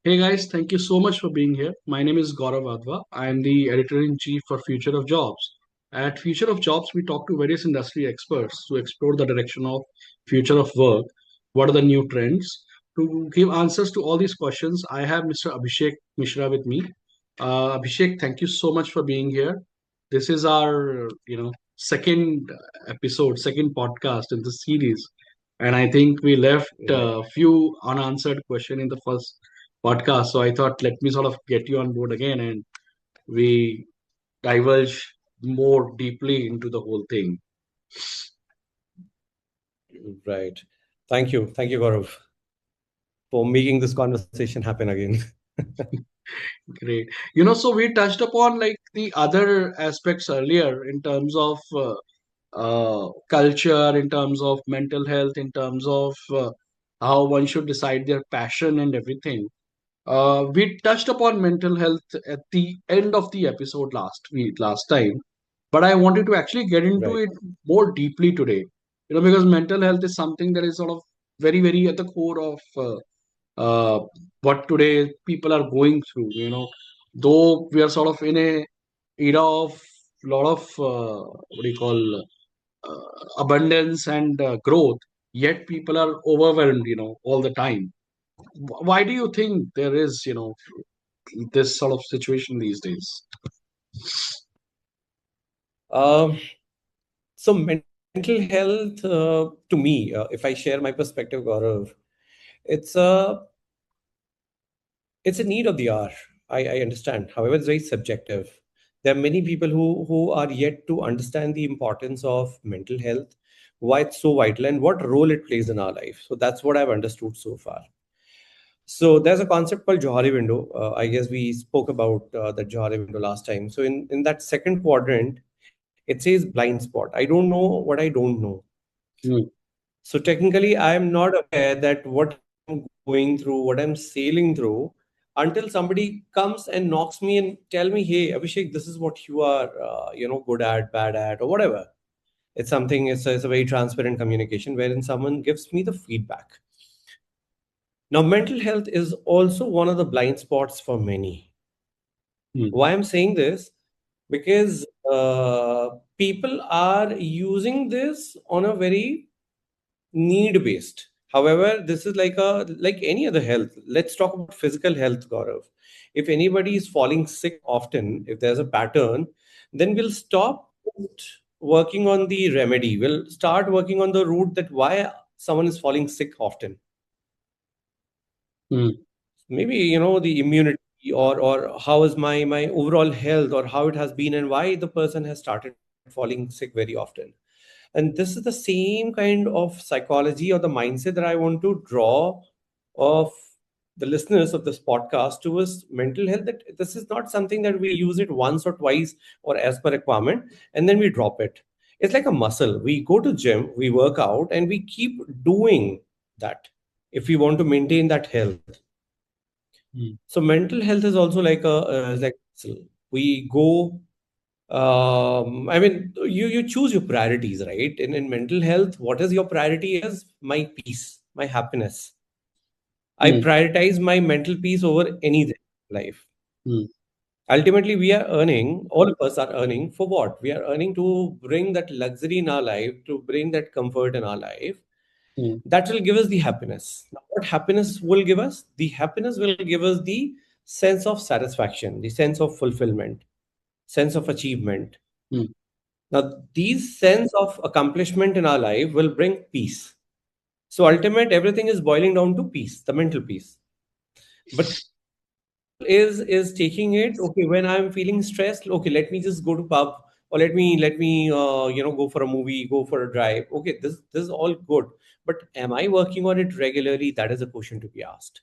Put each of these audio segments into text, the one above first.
Hey guys, thank you so much for being here. My name is Gaurav Wadhwa. I am the editor in chief for Future of Jobs. At Future of Jobs, we talk to various industry experts to explore the direction of future of work. What are the new trends? To give answers to all these questions, I have Mr. Abhishek Mishra with me. Abhishek, thank you so much for being here. This is our, second episode, second podcast in this series, and I think we left Right. a few unanswered question in the first podcast. So I thought, let me sort of get you on board again and we divulge more deeply into the whole thing. Right. Thank you. Thank you, Gaurav, for making this conversation happen again. Great. So we touched upon like the other aspects earlier in terms of culture, in terms of mental health, in terms of how one should decide their passion and everything. We touched upon mental health at the end of the episode last time, but I wanted to actually get into Right. it more deeply today. Because mental health is something that is sort of very, very at the core of what today people are going through. Though we are sort of in a era of lot of what do you call abundance and growth, yet people are overwhelmed, all the time. Why do you think there is, this sort of situation these days? Um, so mental health, to me, if I share my perspective, Gaurav, it's a it's a need of the hour. I understand. However, it's very subjective. There are many people who are yet to understand the importance of mental health, why it's so vital, and what role it plays in our life. So that's what I've understood so far. So there's a concept called Johari window. I guess we spoke about the Johari window last time. So in that second quadrant, it says blind spot. I don't know what I don't know. Hmm. So technically, I am not aware that what I'm going through, what I'm sailing through, until somebody comes and knocks me and tell me, "Hey, Abhishek, this is what you are, good at, bad at, or whatever." It's something. It's a very transparent communication wherein someone gives me the feedback. Now, mental health is also one of the blind spots for many. Hmm. Why I'm saying this? Because people are using this on a very need based. However, this is like any other health. Let's talk about physical health, Gaurav. If anybody is falling sick often, if there's a pattern, then we'll stop working on the remedy. We'll start working on the root that why someone is falling sick often. Hmm. Maybe the immunity, or how is my overall health, or how it has been, and why the person has started falling sick very often. And this is the same kind of psychology or the mindset that I want to draw of the listeners of this podcast towards mental health, that this is not something that we use it once or twice or as per requirement and then we drop it. It's like a muscle. We go to gym, we work out, and we keep doing that if we want to maintain that health. Hmm. So mental health is also like a we go. I mean, you choose your priorities, right? In mental health, what is your priority? Is my peace, my happiness. I Hmm. prioritize my mental peace over anything in life. Hmm. Ultimately, we are earning. All of us are earning for what? We are earning to bring that luxury in our life, to bring that comfort in our life. Hmm. That will give us the happiness. Now, what happiness will give us? The happiness will give us the sense of satisfaction, the sense of fulfillment, sense of achievement. Hmm. Now, these sense of accomplishment in our life will bring peace. So, ultimate, everything is boiling down to peace, the mental peace. But is taking it, okay, when I'm feeling stressed, okay, let me just go to pub, or let me go for a movie, go for a drive. Okay, this is all good, but am I working on it regularly? That is a question to be asked.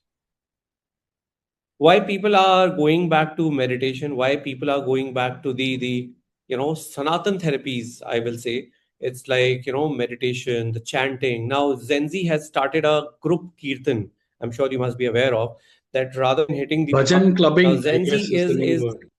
Why people are going back to meditation, why people are going back to the sanatan therapies, I will say. It's like meditation, the chanting. Now Gen Z has started a group kirtan. I'm sure you must be aware of that. Rather than hitting the bar, Bhajan now clubbing, I Gen Z guess, is the new is word.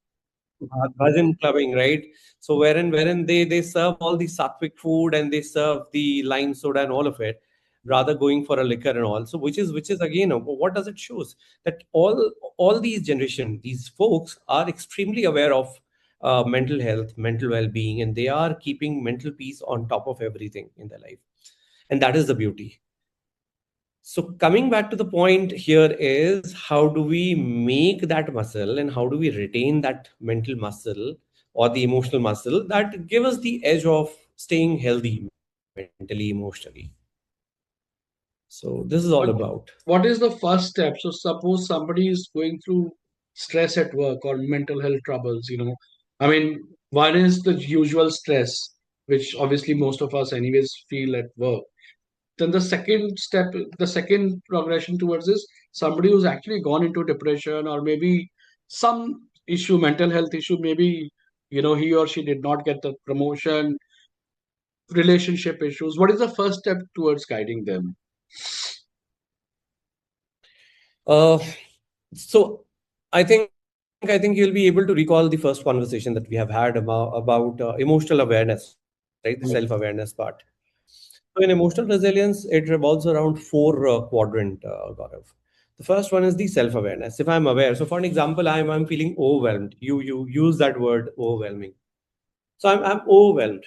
bhajan clubbing, right? So wherein they serve all the sattvic food, and they serve the lime soda and all of it. rather going for a liquor and all. So which is again, what does it shows? That all these generation, these folks are extremely aware of mental health, mental well-being, and they are keeping mental peace on top of everything in their life. And that is the beauty. So coming back to the point here is, how do we make that muscle and how do we retain that mental muscle or the emotional muscle that give us the edge of staying healthy mentally, emotionally. So this is all But about. what is the first step? So suppose somebody is going through stress at work or mental health troubles, I mean, one is the usual stress, which obviously most of us anyways feel at work. Then the second step, the second progression towards is somebody who's actually gone into depression or maybe some issue, mental health issue, maybe, he or she did not get the promotion, relationship issues. What is the first step towards guiding them? Uh, so I think you'll be able to recall the first conversation that we have had about emotional awareness, right? The self-awareness part. So in emotional resilience, it revolves around four quadrant, Gaurav. The first one is the self-awareness. If I'm aware, so for an example, I'm feeling overwhelmed. You use that word overwhelming. So I'm overwhelmed.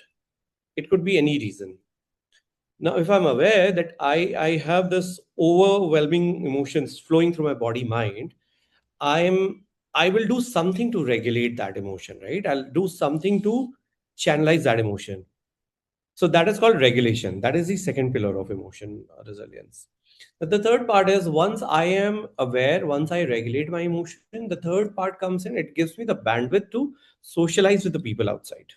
It could be any reason. Now, if I'm aware that I have this overwhelming emotions flowing through my body mind, I'm I will do something to regulate that emotion, right? I'll do something to channelize that emotion. So that is called regulation. That is the second pillar of emotion resilience. But the third part is, once I am aware, once I regulate my emotion, the third part comes in. It gives me the bandwidth to socialize with the people outside.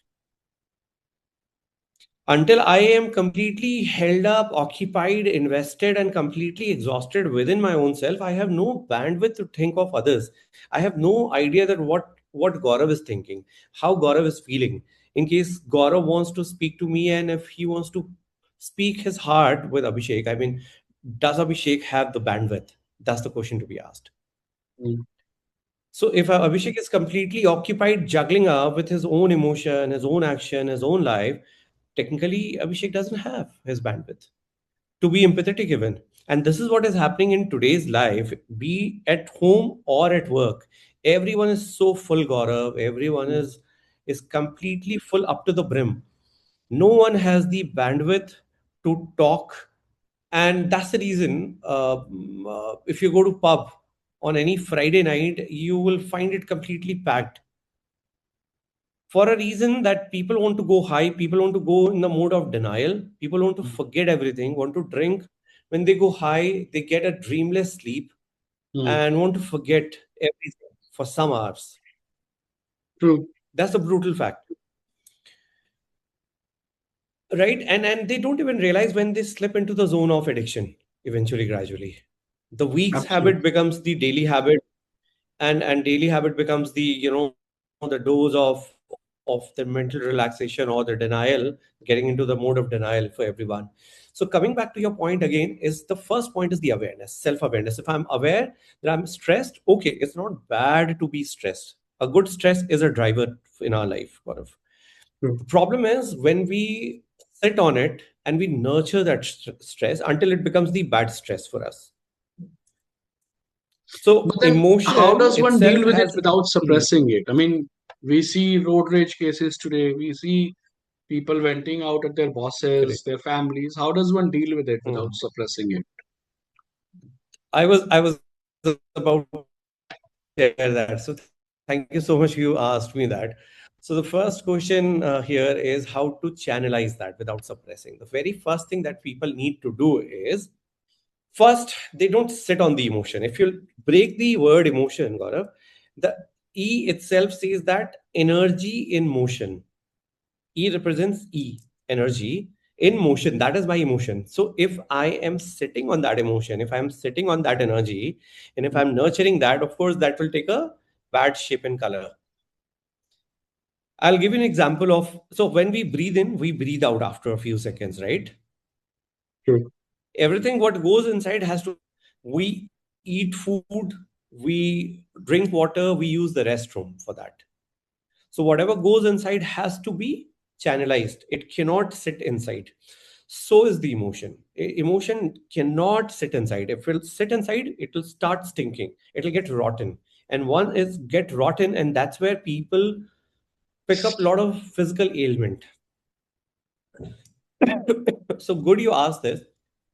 Until I am completely held up, occupied, invested, and completely exhausted within my own self, I have no bandwidth to think of others. I have no idea that what Gaurav is thinking, how Gaurav is feeling. In case Gaurav wants to speak to me, and if he wants to speak his heart with Abhishek, I mean, does Abhishek have the bandwidth? That's the question to be asked. Mm, So if Abhishek is completely occupied juggling up with his own emotion, his own action, his own life, technically Abhishek doesn't have his bandwidth to be empathetic even. And this is what is happening in today's life, be at home or at work. Everyone is so full, Gaurav. Everyone mm, is completely full up to the brim. No one has the bandwidth to talk, and that's the reason. If you go to pub on any Friday night, you will find it completely packed, for a reason that people want to go high, people want to go in the mode of denial, people want to mm, forget everything, want to drink. When they go high, they get a dreamless sleep mm. and want to forget everything for some hours. True. That's the brutal fact, right? And they don't even realize when they slip into the zone of addiction. Eventually, gradually, the week's habit Absolutely. becomes the daily habit, and daily habit becomes the, the dose of the mental relaxation or the denial, getting into the mode of denial for everyone. So coming back to your point again, is the first point is the awareness, self-awareness. If I'm aware that I'm stressed, okay, it's not bad to be stressed. A good stress is a driver in our life, Gaurav. True. The problem is when we sit on it and we nurture that stress until it becomes the bad stress for us. But So then, how emotion does one deal itself with it has. without Hmm. suppressing it? I mean, we see road rage cases today. We see people venting out at their bosses, Correct. their families. How does one deal with it without Hmm. suppressing it? I was about to share that. So thank you so much you asked me that. So the first question here is how to channelize that without suppressing. The very first thing that people need to do is, first, they don't sit on the emotion. If you break the word emotion, Gaurav, the E itself says that energy in motion. E represents E, energy in motion. That is my emotion. So if I am sitting on that emotion, if I am sitting on that energy, and if I'm nurturing that, of course, that will take a bad shape and color. I'll give you an example of, so when we breathe in, we breathe out after a few seconds, right? True. Everything what goes inside has to be channelized. We eat food, we drink water, we use the restroom for that. So whatever goes inside has to be channelized. It cannot sit inside. So is the emotion. Emotion cannot sit inside. If it'll sit inside, it will start stinking. It'll get rotten. And one is get rotten, and that's where people pick up a lot of physical ailment. So good you asked this.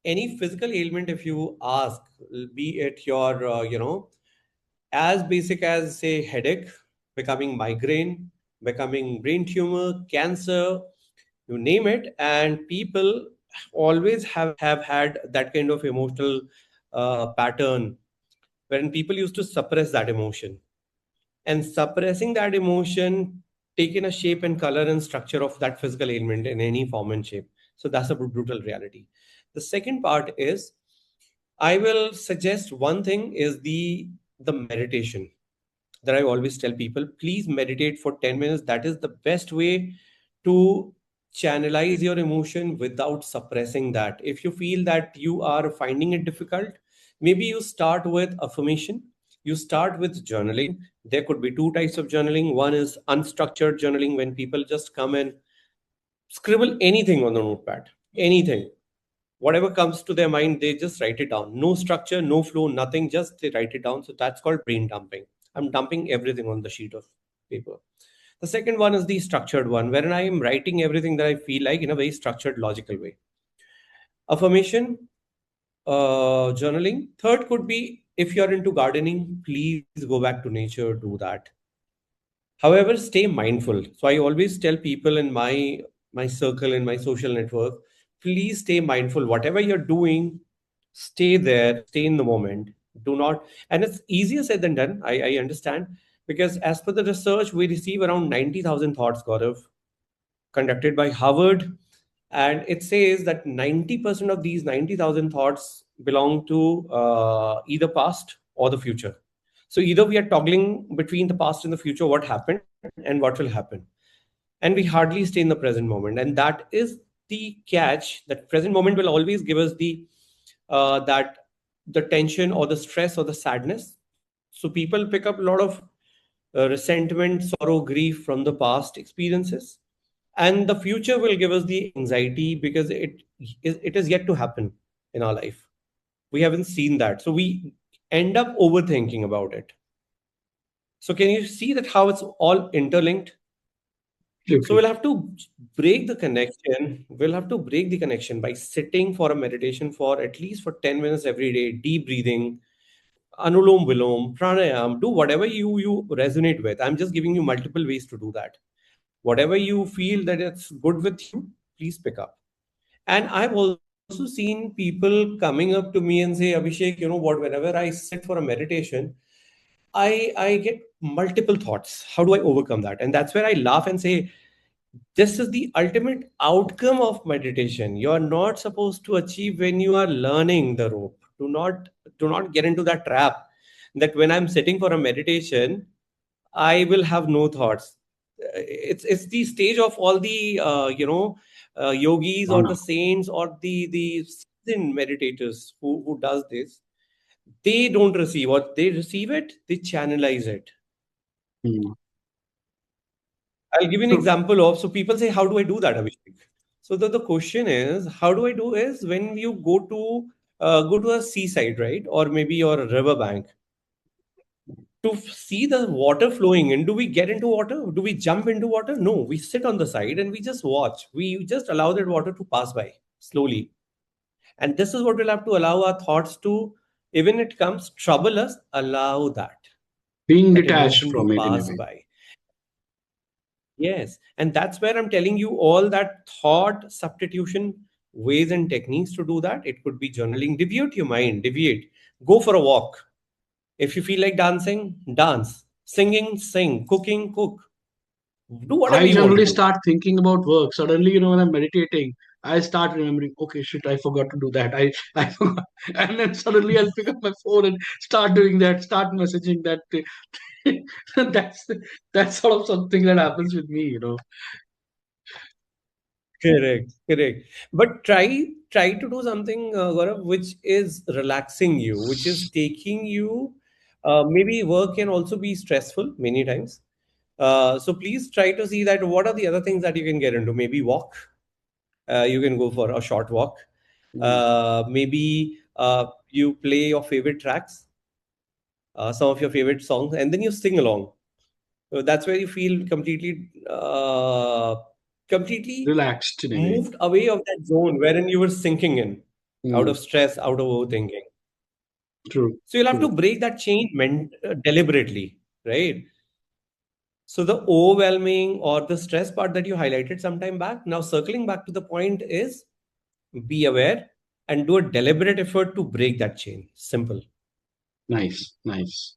Any physical ailment, if you ask, be it your, as basic as say headache, becoming migraine, becoming brain tumor, cancer, you name it, and people always have had that kind of emotional pattern when people used to suppress that emotion, and suppressing that emotion taken a shape and color and structure of that physical ailment in any form and shape. So that's a brutal reality. The second part is, I will suggest one thing is the meditation that I always tell people, please meditate for 10 minutes. That is the best way to channelize your emotion without suppressing that. If you feel that you are finding it difficult, maybe you start with affirmation, you start with journaling. There could be two types of journaling. One is unstructured journaling, when people just come and scribble anything on the notepad, anything, whatever comes to their mind, they just write it down. No structure, no flow, nothing, just they write it down. So that's called brain dumping. I'm dumping everything on the sheet of paper. The second one is the structured one, wherein I am writing everything that I feel like in a very structured, logical way. Affirmation, journaling. Third could be, if you're into gardening, please go back to nature, do that. However, stay mindful. So I always tell people in my circle, in my social network, please stay mindful. Whatever you're doing, stay there, stay in the moment. Do not, and it's easier said than done. I understand, because as per the research, we receive around 90,000 thoughts, Gaurav, conducted by Harvard, and it says that 90% of these 90,000 thoughts belong to either past or the future. So either we are toggling between the past and the future, what happened and what will happen, and we hardly stay in the present moment. And that is the catch. That present moment will always give us that the tension or the stress or the sadness. So people pick up a lot of resentment, sorrow, grief from the past experiences, and the future will give us the anxiety because it is yet to happen in our life. We haven't seen that, so we end up overthinking about it. So can you see that how it's all interlinked? So Absolutely. we'll have to break the connection by sitting for a meditation for at least for 10 minutes every day, deep breathing, anulom vilom, pranayam, do whatever you resonate with. I'm just giving you multiple ways to do that. Whatever you feel that it's good with you, please pick up. And I've also seen people coming up to me and say, Abhishek, you know what, whenever I sit for a meditation, I get multiple thoughts. How do I overcome that? And that's where I laugh and say, this is the ultimate outcome of meditation. You are not supposed to achieve when you are learning the rope. Do not get into that trap that when I'm sitting for a meditation, I will have no thoughts. It's the stage of all the yogis or Anna. the saints or the seasoned meditators who does this. They don't receive, or they receive it, they channelize it. Hmm. I'll give you an So example of, so people say, how do I do that, Abhishek? So the question is, how do I do is when you go to a seaside, right? Or maybe your river bank, to see the water flowing in. Do we get into water? Do we jump into water? No, we sit on the side and we just watch. We just allow that water to pass by slowly. And this is what we'll have to allow our thoughts to, even it comes trouble us, allow being that detached emotion to from it in a pass way. by. Yes, and that's where I'm telling you all that thought substitution ways and techniques to do that. It could be journaling, deviate your mind, deviate, go for a walk. If you feel like dancing, dance, singing, sing, cooking, cook. Do whatever I you want to generally do. start thinking about work. Suddenly, when I'm meditating, I start remembering, okay, shit, I forgot to do that. I forgot. And then suddenly I'll pick up my phone and start doing that, start messaging that. that's that's sort of something that happens with me. Correct, correct. But try to do something, Gaurav, which is relaxing you, which is taking you. Maybe work can also be stressful many times. So please try to see that what are the other things that you can get into. Maybe walk. You can go for a short walk. Mm. Maybe you play your favorite tracks, some of your favorite songs, and then you sing along. So that's where you feel completely Relaxed in a way. moved away of that zone wherein you were sinking in, out Mm. of stress, out of overthinking. True. So you'll have to True. break that chain deliberately, right? So the overwhelming or the stress part that you highlighted some time back, now circling back to the point is be aware and do a deliberate effort to break that chain. Simple. Nice. Nice.